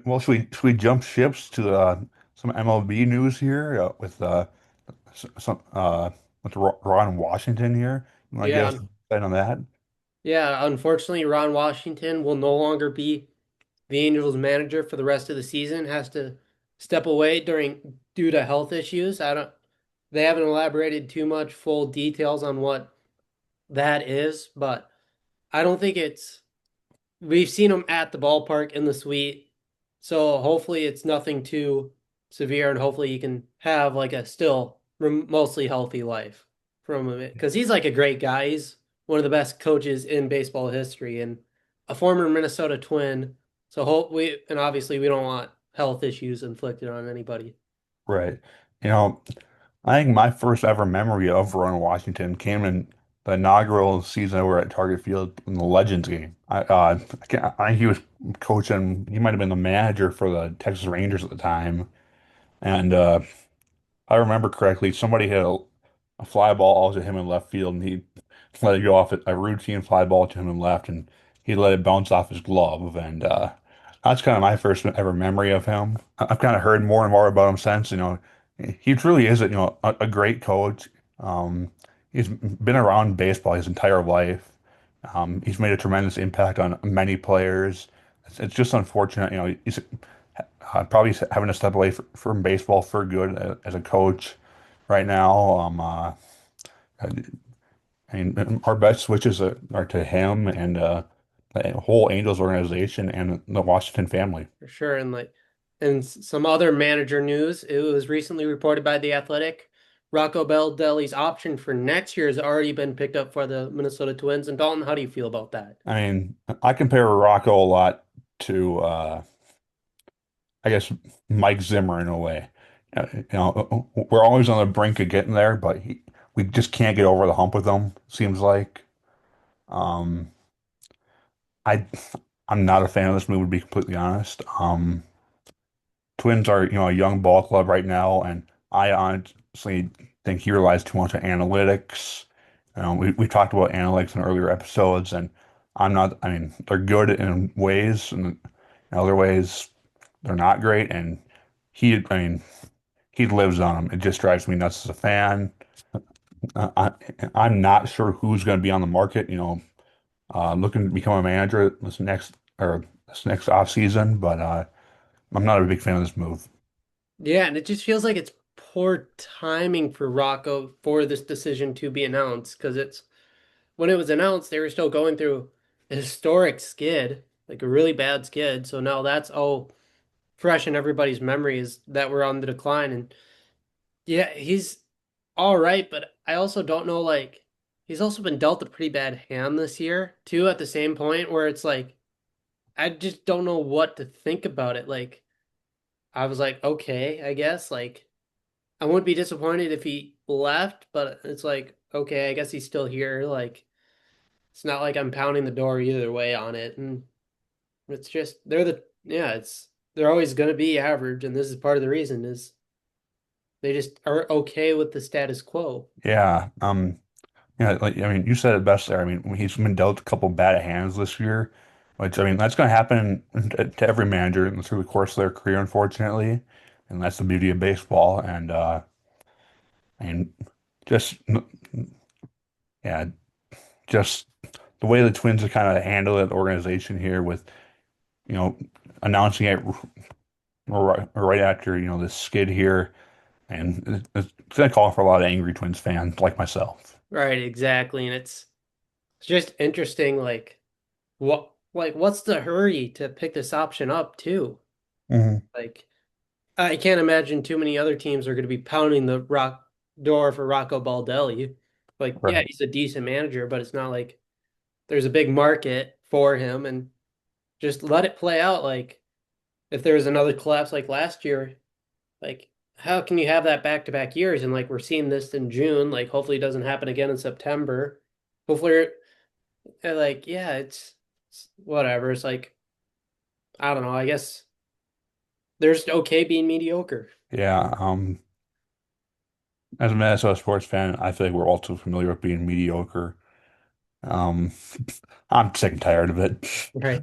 Well, should we jump ships to some MLB news here with some with Ron Washington here? You want to get Yeah, us started on that? yeah. Unfortunately, Ron Washington will no longer be the Angels manager for the rest of the season. Has to step away during due to health issues. I don't. They haven't elaborated too much full details on what that is, but I don't think it's. We've seen him at the ballpark in the suite, so hopefully it's nothing too severe, and hopefully he can have like a still mostly healthy life from him because he's like a great guy. He's one of the best coaches in baseball history and a former Minnesota Twin. So hope we and obviously we don't want health issues inflicted on anybody. Right. You know, I think my first ever memory of Ron Washington came in the inaugural season over at Target Field in the Legends game. I think he was coaching. He might have been the manager for the Texas Rangers at the time, and I remember correctly, somebody hit a fly ball out to him in left field, and he let it go off a routine fly ball to him in left, and he let it bounce off his glove. And that's kind of my first ever memory of him. I've kind of heard more and more about him since. He truly is a great coach. He's been around baseball his entire life. He's made a tremendous impact on many players. It's just unfortunate, he's probably having to step away from baseball for good as a coach right now. And our best switches are to him and the whole Angels organization and the Washington family. For sure. Some other manager news, it was recently reported by The Athletic. Rocco Baldelli's option for next year has already been picked up for the Minnesota Twins. And Dalton, how do you feel about that? I mean, I compare Rocco a lot to, I guess, Mike Zimmer in a way. We're always on the brink of getting there, but we just can't get over the hump with him, seems like. Um, I I'm not a fan of this move, to be completely honest. Twins are, a young ball club right now, and I honestly think he relies too much on analytics. We talked about analytics in earlier episodes, and I mean, they're good in ways, and in other ways, they're not great. And I mean, he lives on them. It just drives me nuts as a fan. Uh, I, I'm not sure who's going to be on the market, looking to become a manager this next off season, but I'm not a big fan of this move. Yeah, and it just feels like it's poor timing for Rocco for this decision to be announced because it's when it was announced, they were still going through a historic skid, like a really bad skid. So now that's all fresh in everybody's memories that we're on the decline. And yeah, he's all right, but I also don't know, like, he's also been dealt a pretty bad hand this year, too, at the same point where it's like, I just don't know what to think about it. Like, I was like, okay, I guess, like, I wouldn't be disappointed if he left, but it's like, okay, I guess he's still here. Like, it's not like I'm pounding the door either way on it. And it's just, they're always going to be average. And this is part of the reason is they just are okay with the status quo. Yeah, like I mean, you said it best there. I mean, he's been dealt a couple bad hands this year, which I mean, that's going to happen to every manager through the course of their career, unfortunately, and that's the beauty of baseball. And just yeah, just the way the Twins have kind of handled the organization here with you know announcing it right after this skid here, and it's going to call for a lot of angry Twins fans like myself. Right, exactly. And it's just interesting, what's the hurry to pick this option up too? Hmm. Like I can't imagine too many other teams are going to be pounding the rock door for Rocco Baldelli. Like, yeah, Right. he's a decent manager, but it's not like there's a big market for him and just let it play out. Like if there was another collapse like last year, like how can you have that back-to-back years? And like we're seeing this in June, like hopefully it doesn't happen again in September. Hopefully, like yeah, it's whatever. It's like I don't know. I guess there's okay being mediocre. Yeah. As a Minnesota sports fan, I feel like we're all too familiar with being mediocre. Um, I'm sick and tired of it. Right.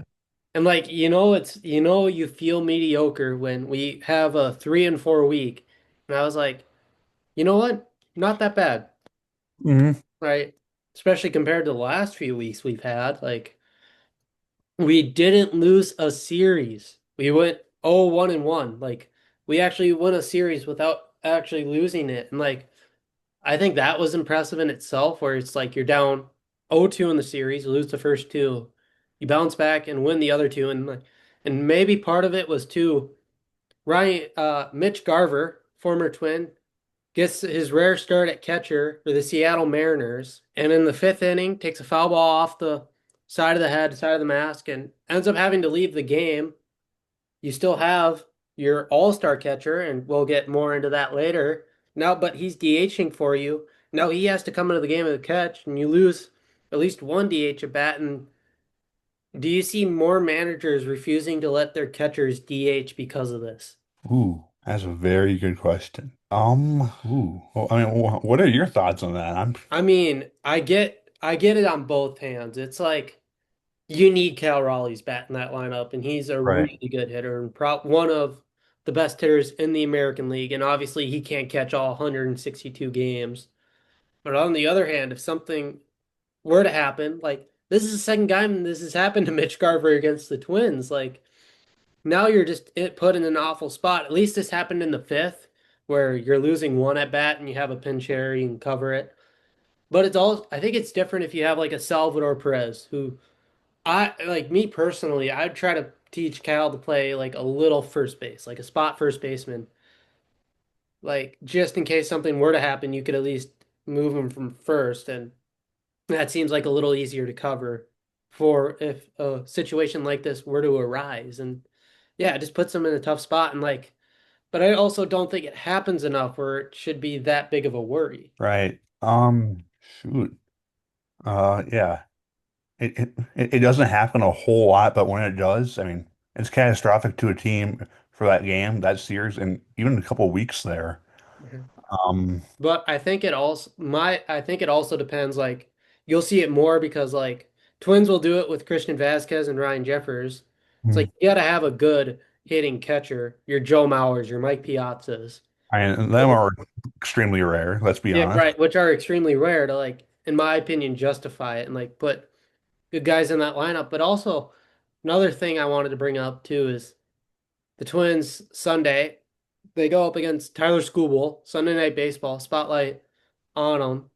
And like, you feel mediocre when we have a 3-4 week. And I was like, you know what? Not that bad, Hmm. right? Especially compared to the last few weeks we've had. Like, we didn't lose a series. We went 0-1-1. Like, we actually won a series without actually losing it. And like, I think that was impressive in itself, where it's like you're down 0-2 in the series, lose the first two, you bounce back and win the other two, and maybe part of it was too Mitch Garver, former Twin, gets his rare start at catcher for the Seattle Mariners, and in the fifth inning takes a foul ball off the side of the head, side of the mask, and ends up having to leave the game. You still have your all-star catcher, and we'll get more into that later. Now, but he's DHing for you. Now he has to come into the game of the catch, and you lose at least one DH at bat. And do you see more managers refusing to let their catchers DH because of this? Ooh, that's a very good question. Well, I mean, what are your thoughts on that? I'm I mean, I get it on both hands. It's like you need Cal Raleigh's bat in that lineup, and he's a right, really good hitter and one of the best hitters in the American League. And obviously, he can't catch all 162 games. But on the other hand, if something were to happen, like this is the second time this has happened to Mitch Garver against the Twins, like now you're just put in an awful spot. At least this happened in the fifth, where you're losing one at bat and you have a pinch hitter, you can cover it. But I think it's different if you have like a Salvador Perez, who like me personally, I'd try to teach Cal to play like a little first base, like a spot first baseman. Like just in case something were to happen, you could at least move him from first, and that seems like a little easier to cover for if a situation like this were to arise. And yeah, it just puts them in a tough spot. And like, but I also don't think it happens enough where it should be that big of a worry. right. Shoot. Yeah. It doesn't happen a whole lot, but when it does, I mean, it's catastrophic to a team for that game, that series, and even a couple weeks there. Mhm. Um, But I think it also depends. Like you'll see it more because like Twins will do it with Christian Vasquez and Ryan Jeffers. It's hmm. like you got to have a good hitting catcher. Your Joe Mauers, your Mike Piazzas. And them are extremely rare, let's be Yeah, honest. right, which are extremely rare to like, in my opinion, justify it and like put good guys in that lineup. But also another thing I wanted to bring up too is the Twins Sunday. They go up against Tyler Skubal, Sunday Night Baseball, spotlight on them,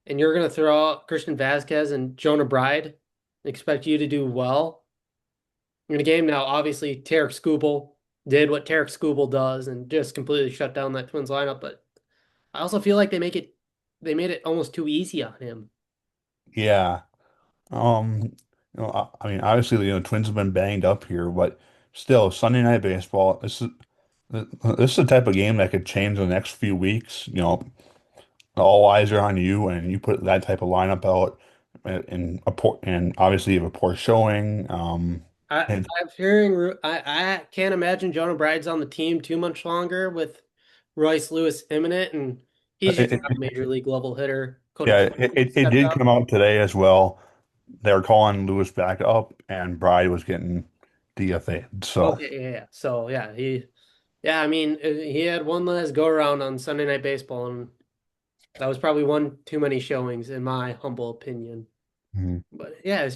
and you're gonna throw out Christian Vasquez and Jonah Bride and expect you to do well in a game. Now, obviously, Tarek Skubal did what Tarek Skubal does and just completely shut down that Twins lineup. But I also feel like they made it almost too easy on him. Yeah. I mean, obviously, Twins have been banged up here, but still, Sunday Night Baseball, this is the type of game that could change in the next few weeks. All eyes are on you, and you put that type of lineup out, and obviously you have a poor showing. I And I'm hearing I can't imagine Jonah Bride's on the team too much longer with Royce Lewis imminent, and he's just it, not a major league level hitter. Cody yeah, Clement it stepped did up. come out today as well. They're calling Lewis back up, and Bride was getting DFA'd. So, Okay, yeah, yeah. So yeah, I mean, he had one last go around on Sunday Night Baseball, and that was probably one too many showings, in my humble opinion. mhm. But yeah,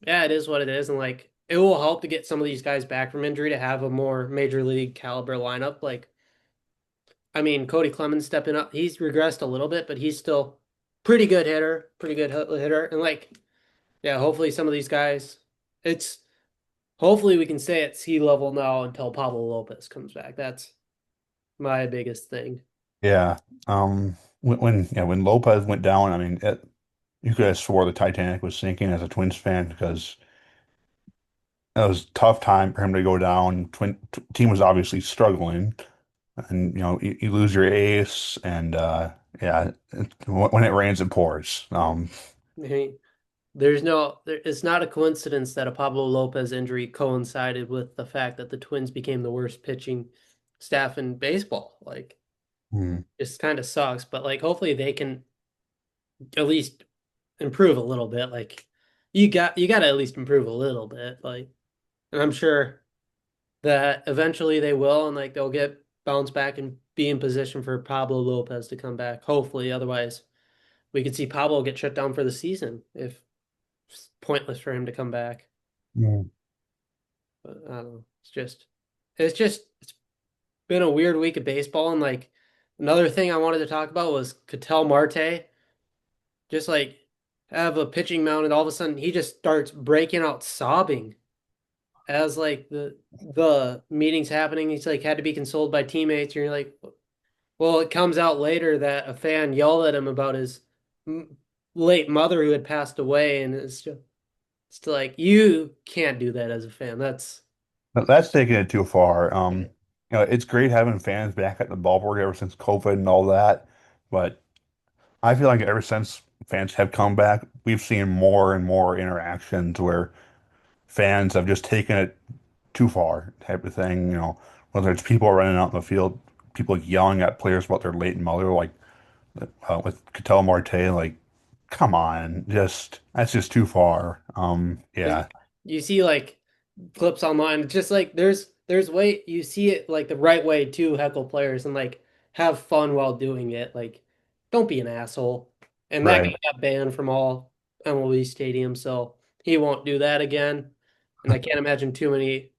yeah, it is what it is, and like it will help to get some of these guys back from injury to have a more major league caliber lineup. Like, I mean, Cody Clemens stepping up, he's regressed a little bit, but he's still pretty good hitter, pretty good hitter, and like, yeah, hopefully some of these guys, it's hopefully we can stay at sea level now until Pablo Lopez comes back. That's my biggest thing. Yeah. When Lopez went down, I mean, you could have swore the Titanic was sinking as a Twins fan because it was a tough time for him to go down. Team was obviously struggling, and you lose your ace, and yeah, when it rains, it pours. I mean, it's not a coincidence that a Pablo Lopez injury coincided with the fact that the Twins became the worst pitching staff in baseball. Like, hmm. it kind of sucks, but like, hopefully they can at least improve a little bit. Like, you got to at least improve a little bit. Like, And I'm sure that eventually they will, and like they'll get bounced back and be in position for Pablo Lopez to come back. Hopefully, otherwise we could see Pablo get shut down for the season if it's pointless for him to come back. Mm. But I don't know. It's been a weird week of baseball, and like another thing I wanted to talk about was Ketel Marte. Just like have a pitching mound, and all of a sudden he just starts breaking out sobbing as like the meeting's happening. He's like had to be consoled by teammates, and you're like, well, it comes out later that a fan yelled at him about his late mother who had passed away, and it's like you can't do that as a fan. That's But that's taking it too far. It's great having fans back at the ballpark ever since COVID and all that, but I feel like ever since fans have come back, we've seen more and more interactions where fans have just taken it too far, type of thing. Whether it's people running out in the field, people yelling at players about their late mother, like with Ketel Marte, like, come on, just that's just too far. Yeah, you see like clips online. Just like there's way you see it like the right way to heckle players and like have fun while doing it. Like don't be an asshole. And that guy right. got banned from all MLB stadiums, so he won't do that again. And I can't imagine too many.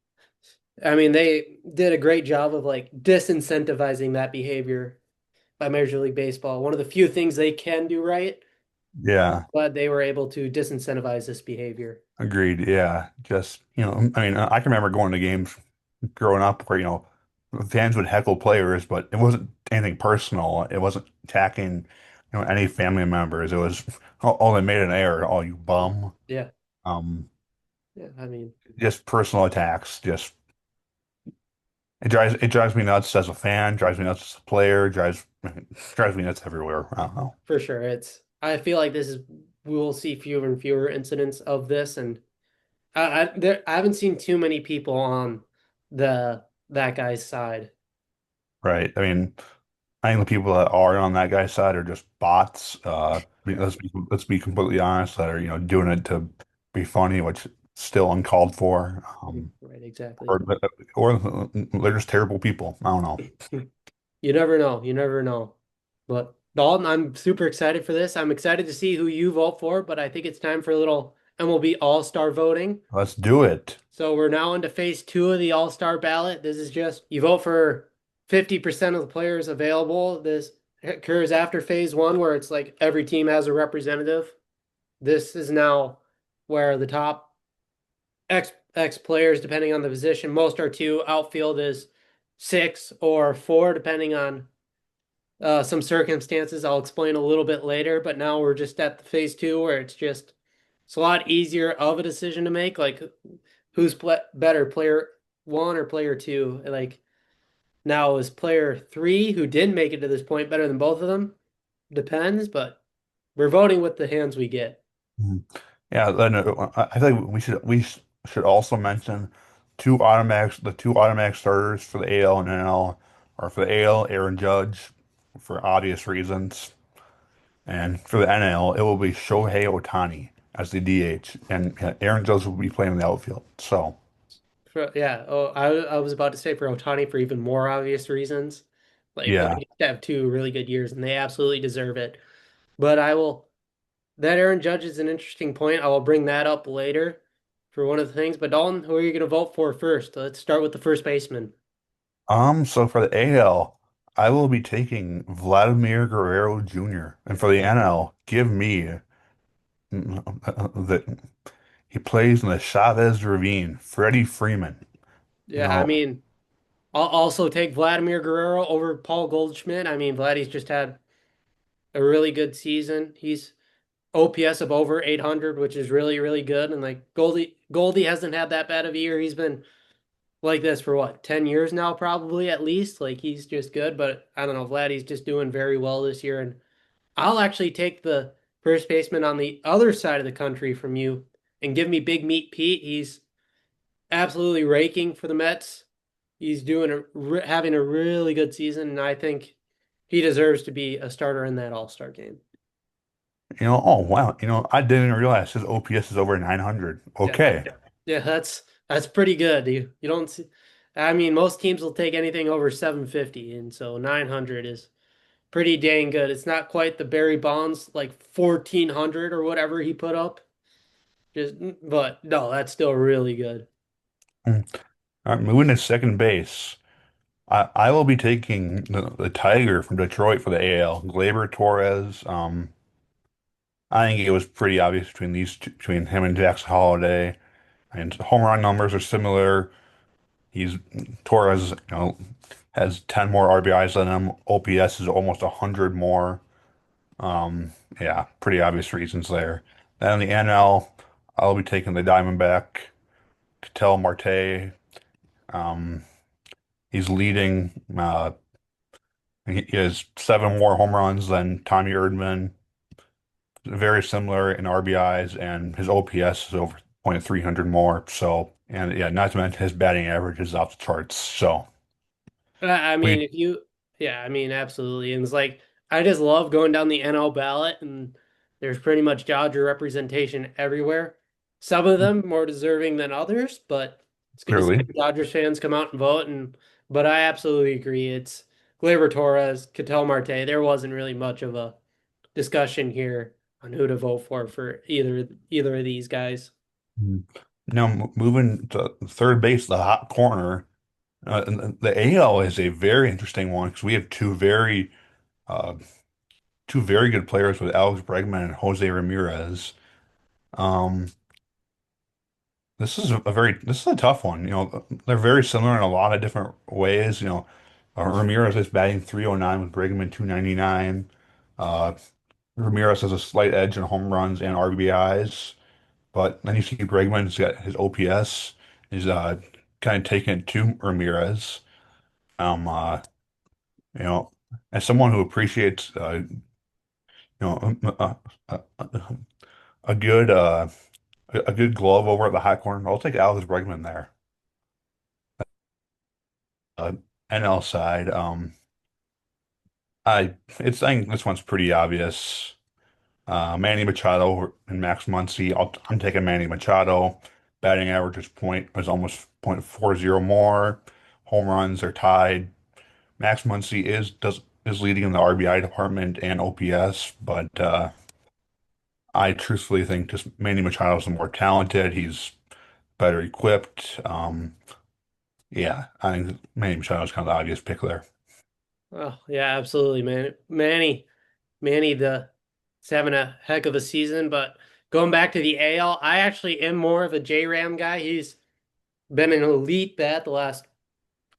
I mean, they did a great job of like disincentivizing that behavior by Major League Baseball. One of the few things they can do right. Yeah, Glad they were able to disincentivize this behavior. agreed. Yeah, just I mean, I can remember going to games growing up where fans would heckle players, but it wasn't anything personal. It wasn't attacking any family members. It was, oh, they made an error. Oh, you bum. Yeah. Um, Yeah. I mean, just personal attacks. Just it drives me nuts as a fan. Drives me nuts as a player. Drives me nuts everywhere. I don't know. for sure. I feel like we will see fewer and fewer incidents of this. And I haven't seen too many people on that guy's side. Right. I mean, I think the people that are on that guy's side are just bots. Let's be completely honest, that are doing it to be funny, which is still uncalled for. Right, exactly. Or or they're just terrible people. I don't know. You never know. You never know. But Dalton, I'm super excited for this. I'm excited to see who you vote for, but I think it's time for a little MLB All-Star voting. Let's do it. So we're now into phase two of the All-Star ballot. This is just you vote for 50% of the players available. This occurs after phase one, where it's like every team has a representative. This is now where the top X players, depending on the position, most are two. Outfield is six or four, depending on some circumstances. I'll explain a little bit later, but now we're just at the phase two where it's a lot easier of a decision to make. Like who's better, player one or player two? Like now is player three who didn't make it to this point better than both of them? Depends, but we're voting with the hands we get. Mhm. Yeah, then I feel like we should also mention the two automatic starters for the AL and NL are for the AL, Aaron Judge, for obvious reasons. And for the NL, it will be Shohei Ohtani as the DH, and Aaron Judge will be playing in the outfield. So, Yeah, oh, I was about to say for Otani for even more obvious reasons. Like both yeah. need to have two really good years, and they absolutely deserve it. But I will. That Aaron Judge is an interesting point. I will bring that up later for one of the things. But Dalton, who are you going to vote for first? Let's start with the first baseman. So for the AL, I will be taking Vladimir Guerrero Jr. And for the NL, give me the he plays in the Chavez Ravine, Freddie Freeman. You Yeah, I know, mean, I'll also take Vladimir Guerrero over Paul Goldschmidt. I mean, Vladdy's just had a really good season. He's OPS of over 800, which is really, really good. And like Goldie hasn't had that bad of a year. He's been like this for what, 10 years now, probably at least. Like he's just good. But I don't know, Vladdy's just doing very well this year. And I'll actually take the first baseman on the other side of the country from you and give me Big Meat Pete. He's absolutely raking for the Mets. He's having a really good season, and I think he deserves to be a starter in that All-Star game. oh wow, I didn't realize his OPS is over 900. Yeah, Okay. yeah, that's That's pretty good. You don't see, I mean, most teams will take anything over 750, and so 900 is pretty dang good. It's not quite the Barry Bonds like 1400 or whatever he put up. Just but no, that's still really good. Hmm. All right, moving to second base. I will be taking the Tiger from Detroit for the AL, Gleyber Torres. I think it was pretty obvious between these two, between him and Jackson Holiday. And home run numbers are similar. He's Torres, has 10 more RBIs than him. OPS is almost 100 more. Um, yeah, pretty obvious reasons there. Then in the NL, I'll be taking the Diamondback, Ketel Marte. Um, he's leading. He has 7 more home runs than Tommy Erdman. Very similar in RBIs, and his OPS is over .300 more. So, and yeah, not to mention his batting average is off the charts. So, I mean, we if you, yeah, I mean, absolutely. And it's like, I just love going down the NL ballot, and there's pretty much Dodger representation everywhere. Some of them more deserving than others, but it's good to see clearly. Dodgers fans come out and vote. But I absolutely agree. It's Gleyber Torres, Ketel Marte. There wasn't really much of a discussion here on who to vote for either of these guys. Mhm. Now, moving to third base, the hot corner. And the AL is a very interesting one because we have uh, two very good players with Alex Bregman and Jose Ramirez. Um, this is a tough one. They're very similar in a lot of different ways. Ramirez is batting 309 with Bregman 299. Uh, Ramirez has a slight edge in home runs and RBIs, but then you see Bregman's got his OPS is kind of taking it to Ramirez. Um, uh, you know, as someone who appreciates a, a good a good glove over at the hot corner, I'll take Alex Bregman there. Uh, NL side, I think this one's pretty obvious. Manny Machado and Max Muncy. I'm taking Manny Machado. Batting average is almost .40 more. Home runs are tied. Max Muncy is leading in the RBI department and OPS, but I truthfully think just Manny Machado's more talented. He's better equipped. Yeah, I think Manny Machado's kind of the obvious pick there. Oh, yeah, absolutely, man. Manny is having a heck of a season, but going back to the AL, I actually am more of a J-Ram guy. He's been an elite bat the last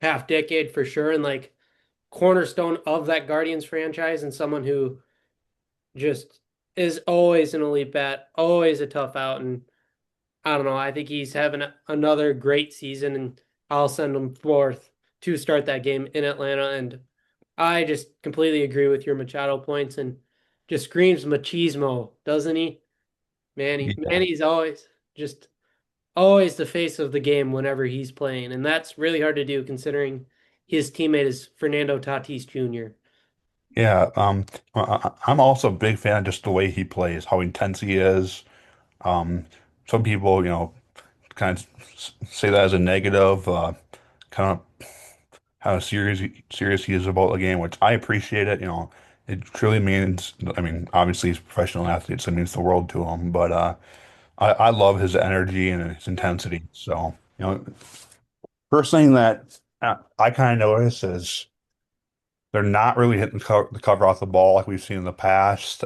half decade for sure, and like cornerstone of that Guardians franchise, and someone who just is always an elite bat, always a tough out, and I don't know. I think he's having another great season, and I'll send him forth to start that game in Atlanta. And I just completely agree with your Machado points and just screams machismo, doesn't he? Yeah, Manny's just always the face of the game whenever he's playing, and that's really hard to do considering his teammate is Fernando Tatis Jr. yeah. I'm also a big fan of just the way he plays, how intense he is. Um, some people, kind of say that as a negative, kind of how serious he is about the game, which I appreciate it. It truly means. I mean, obviously he's a professional athlete, so it means the world to him. But I love his energy and his intensity. So, first thing that I kind of notice is they're not really hitting the cover off the ball like we've seen in the past.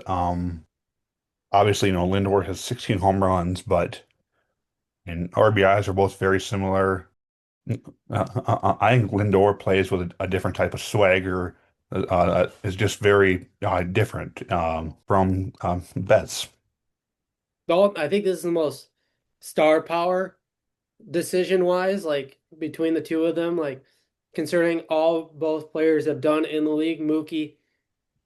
Obviously, Lindor has 16 home runs, but and RBIs are both very similar. I think Lindor plays with a different type of swagger. Is just very different from Betts. Dalton, I think this is the most star power decision wise, like between the two of them, like concerning all both players have done in the league, Mookie,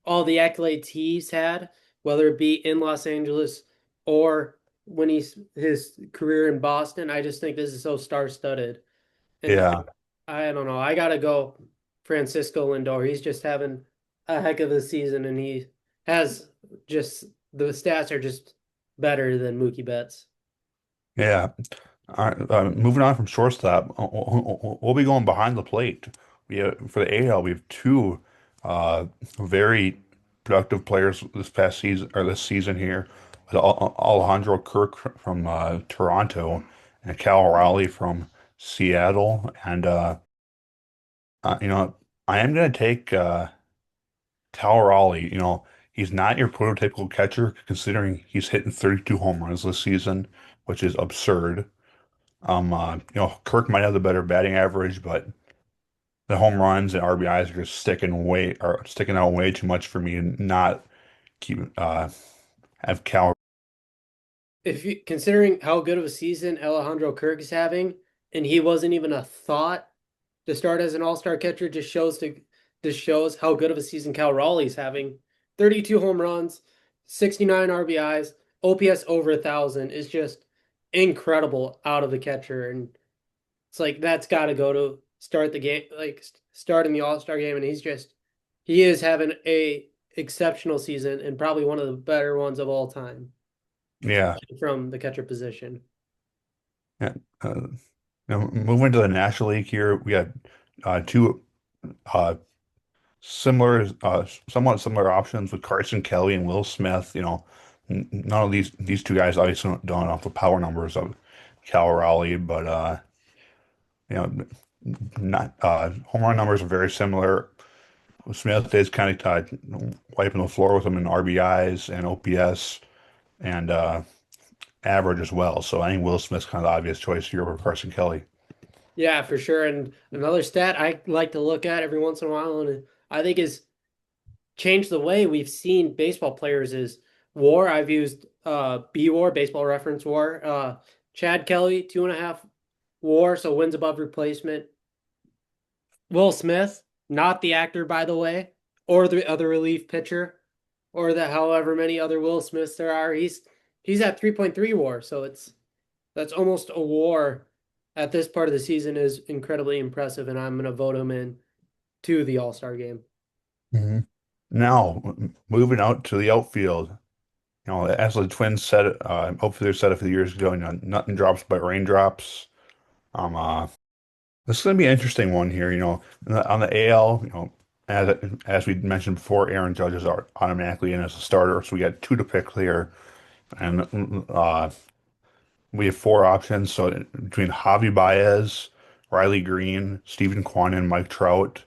all the accolades he's had, whether it be in Los Angeles or when he's his career in Boston, I just think this is so star studded. And Yeah, I don't know, I gotta go Francisco Lindor. He's just having a heck of a season, and he has just the stats are just better than Mookie Betts. yeah. All right, moving on from shortstop, we'll be going behind the plate. We have, for the AL, we have two uh, very productive players this past season or this season here. With Alejandro Kirk from Toronto and Cal Raleigh from Seattle. And you know, I am going to take Cal Raleigh. He's not your prototypical catcher considering he's hitting 32 home runs this season, which is absurd. Kirk might have the better batting average, but the home runs and RBIs are just sticking out way too much for me and not keep have Cal. If you considering how good of a season Alejandro Kirk is having, and he wasn't even a thought to start as an all-star catcher, just shows how good of a season Cal Raleigh's having. 32 home runs, 69 RBIs, OPS over 1,000 is just incredible out of the catcher, and it's like that's got to go to start the game, like starting the all-star game, and he is having a exceptional season and probably one of the better ones of all time Yeah, from the catcher position. yeah. Moving to the National League here, we got two uh, somewhat similar options with Carson Kelly and Will Smith. None of these two guys obviously don't have the power numbers of Cal Raleigh, but you know, not home run numbers are very similar. Smith is kind of wiping the floor with them in RBIs and OPS and average as well. So I think Will Smith's kind of the obvious choice here over Carson Kelly. Yeah, for sure. And another stat I like to look at every once in a while, and I think is changed the way we've seen baseball players is WAR. I've used B WAR, baseball reference WAR. Chad Kelly, 2.5 WAR, so wins above replacement. Will Smith, not the actor, by the way, or the other relief pitcher, or the however many other Will Smiths there are. He's at 3.3 WAR, so that's almost a WAR at this part of the season is incredibly impressive, and I'm going to vote him in to the All Star game. hmm Now, moving out to the outfield, as the Twins said, hopefully they said a few years ago, nothing drops but raindrops. Um, uh, this is going to be an interesting one here. On the AL, as we mentioned before, Aaron Judge is automatically in as a starter, so we got two to pick here, and we have four options. So between Javi Baez, Riley Green, Stephen Kwan, and Mike Trout.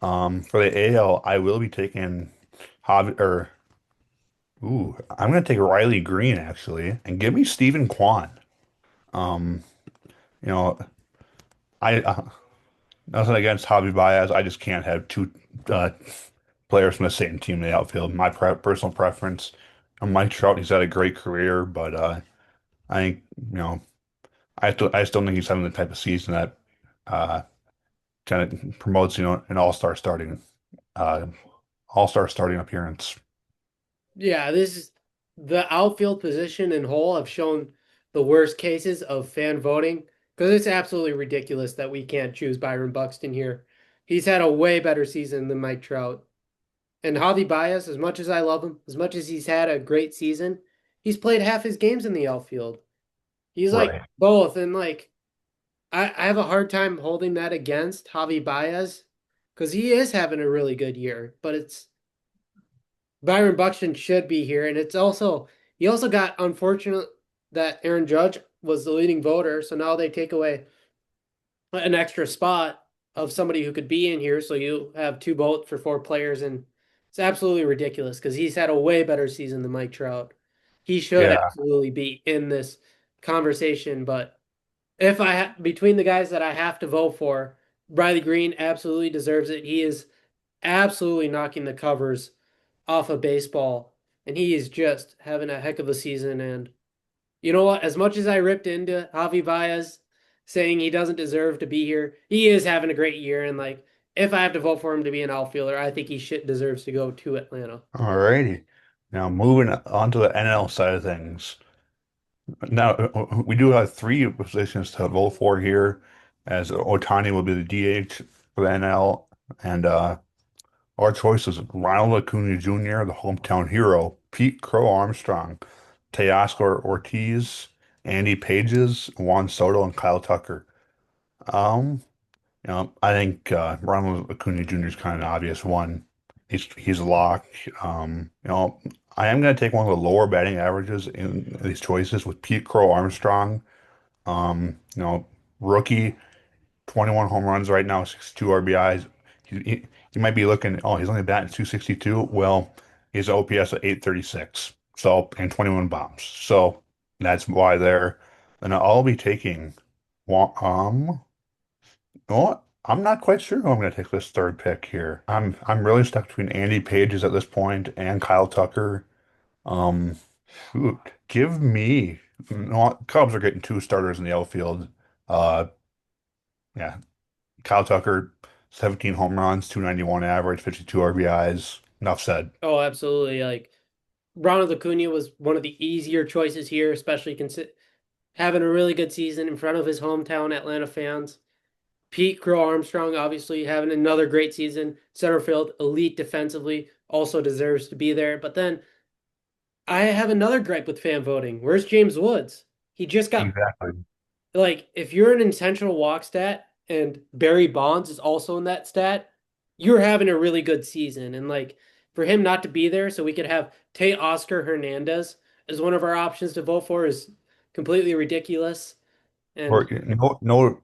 For the AL, I will be taking Javi or I'm gonna take Riley Green actually, and give me Stephen Kwan. Um, you know, I nothing against Javi Baez. I just can't have two uh, players from the same team in the outfield. My personal preference. Mike Trout, he's had a great career, but I think I still think he's having the type of season that uh, kind of promotes an uh, all-star starting appearance. Yeah, this is the outfield position and whole have shown the worst cases of fan voting because it's absolutely ridiculous that we can't choose Byron Buxton here. He's had a way better season than Mike Trout. And Javi Baez, as much as I love him, as much as he's had a great season, he's played half his games in the outfield. He's like Right. both. And like, I have a hard time holding that against Javi Baez because he is having a really good year, but it's Byron Buxton should be here, and it's also he also got unfortunate that Aaron Judge was the leading voter, so now they take away an extra spot of somebody who could be in here, so you have two votes for four players, and it's absolutely ridiculous because he's had a way better season than Mike Trout. He should Yeah. absolutely be in this conversation, but if between the guys that I have to vote for, Riley Green absolutely deserves it. He is absolutely knocking the covers off of baseball, and he is just having a heck of a season. And you know what? As much as I ripped into Javi Baez saying he doesn't deserve to be here, he is having a great year. And like, if I have to vote for him to be an outfielder, I think he shit deserves to go to Atlanta. Alrighty. Now moving on to the NL side of things. Now we do have three positions to vote for here, as Otani will be the DH for the NL, and our choice is Ronald Acuna Jr., the hometown hero, Pete Crow Armstrong, Teoscar Ortiz, Andy Pages, Juan Soto, and Kyle Tucker. Um, I think Ronald Acuna Jr. is kind of an obvious one. He's a lock. I am going to take one of the lower batting averages in these choices with Pete Crow Armstrong. Rookie, 21 home runs right now, 62 RBIs. You might be looking, oh, he's only batting 262. Well, his OPS at 836. So, and 21 bombs. So that's why they're, and I'll be taking, you know what? I'm not quite sure who I'm going to take this third pick here. I'm really stuck between Andy Pages at this point and Kyle Tucker. Um, Shoot, give me. Cubs are getting two starters in the outfield. Uh, yeah, Kyle Tucker, 17 home runs, 291 average, 52 RBIs. Enough said. Oh, absolutely. Like Ronald Acuna was one of the easier choices here, especially having a really good season in front of his hometown Atlanta fans. Pete Crow Armstrong, obviously having another great season, center field, elite defensively, also deserves to be there. But then I have another gripe with fan voting. Where's James Woods? He just got Exactly. like if you're an intentional walk stat and Barry Bonds is also in that stat, you're having a really good season. And like for him not to be there so we could have Oscar Hernandez as one of our options to vote for is completely ridiculous. Or And no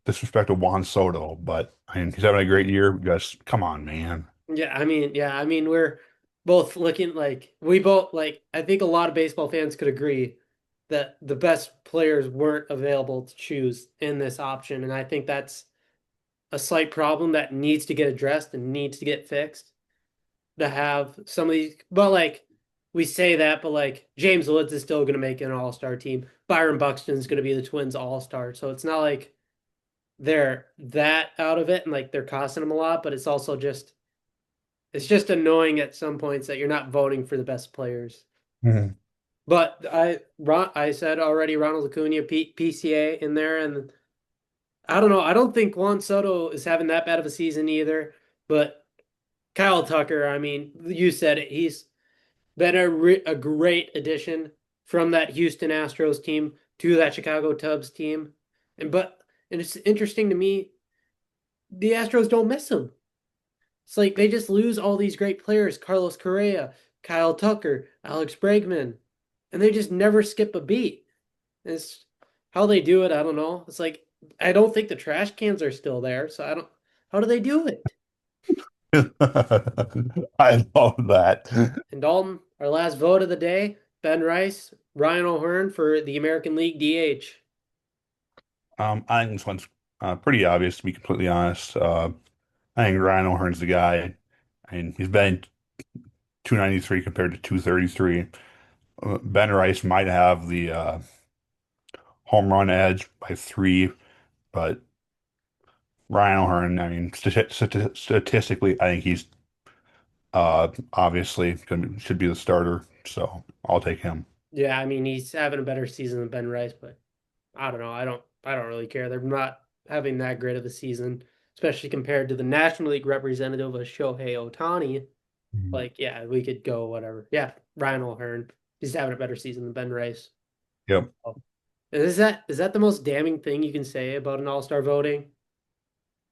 disrespect to Juan Soto, but I mean he's having a great year. You guys, come on, man. yeah, I mean we're both looking like we both like I think a lot of baseball fans could agree that the best players weren't available to choose in this option. And I think that's a slight problem that needs to get addressed and needs to get fixed to have some of these. But like we say that, but like James Woods is still going to make an all-star team. Byron Buxton's going to be the Twins all-star. So it's not like they're that out of it and like they're costing them a lot, but it's just annoying at some points that you're not voting for the best players. Mhm. But I said already Ronald Acuna PCA in there, and I don't know. I don't think Juan Soto is having that bad of a season either. But Kyle Tucker, I mean, you said it. He's been a great addition from that Houston Astros team to that Chicago Cubs team. And it's interesting to me, the Astros don't miss him. It's like they just lose all these great players, Carlos Correa, Kyle Tucker, Alex Bregman, and they just never skip a beat. It's how they do it, I don't know. It's like I don't think the trash cans are still there, so I don't how do they do it? I love that. And Dalton, our last vote of the day, Ben Rice, Ryan O'Hearn for the American League DH. I think this one's pretty obvious to be completely honest. I think Ryan O'Hearn's the guy. I mean, he's been 293 compared to 233. Ben Rice might have the home run edge by three, but Ryan O'Hearn, I mean, statistically, I think he's obviously should be the starter. So I'll take him. Yeah, I mean he's having a better season than Ben Rice, but I don't know. I don't really care. They're not having that great of a season, especially compared to the National League representative of Shohei Ohtani. Mhm. Like, yeah, we could go whatever. Yeah, Ryan O'Hearn. He's having a better season than Ben Rice. Yep. Oh. Is that the most damning thing you can say about an all-star voting?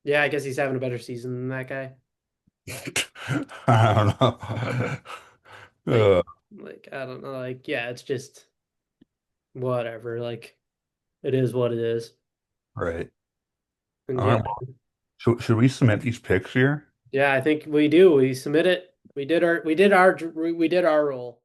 Yeah, I guess he's having a better season than that guy. I don't know. Like, Uh, like I don't know. Like, yeah, it's just whatever. Like, it is what it is. right. And All yeah, right. Well, should we submit these picks here? yeah, I think we do. We submit it. We did our role.